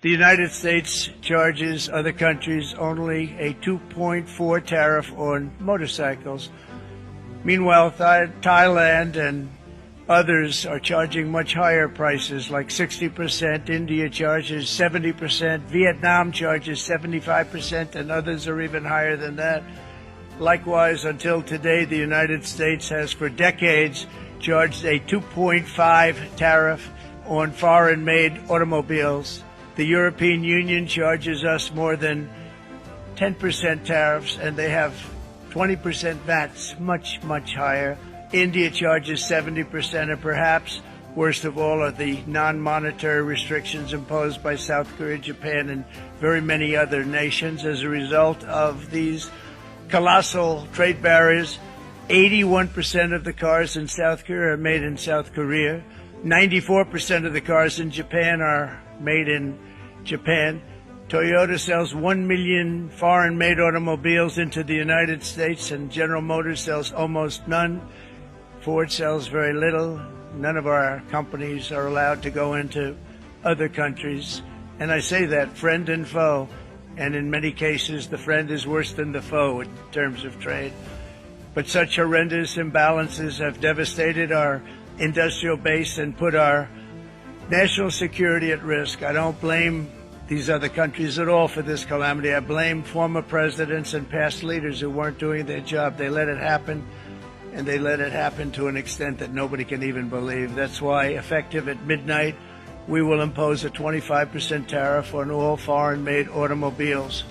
The United States charges other countries only a 2.4 tariff on motorcycles. Meanwhile, Thailand and others are charging much higher prices, like 60%. India charges 70%. Vietnam charges 75%, and others are even higher than that. Likewise, until today, the United States has for decades charged a 2.5 tariff on foreign-made automobiles. The European Union charges us more than 10% tariffs, and they have 20% VATs, much, much higher. India charges 70%, and perhaps worst of all are the non-monetary restrictions imposed by South Korea, Japan, and very many other nations. As a result of these colossal trade barriers, 81% of the cars in South Korea are made in South Korea. 94% of the cars in Japan are made in Japan. Toyota sells 1 million foreign-made automobiles into the United States, and General Motors sells almost none. Ford sells very little. None of our companies are allowed to go into other countries. And I say that friend and foe. And in many cases, the friend is worse than the foe in terms of trade. But such horrendous imbalances have devastated our industrial base and put our national security at risk. I don't blame these other countries at all for this calamity. I blame former presidents and past leaders who weren't doing their job. They let it happen. And they let it happen to an extent that nobody can even believe. That's why, effective at midnight, we will impose a 25% tariff on all foreign-made automobiles.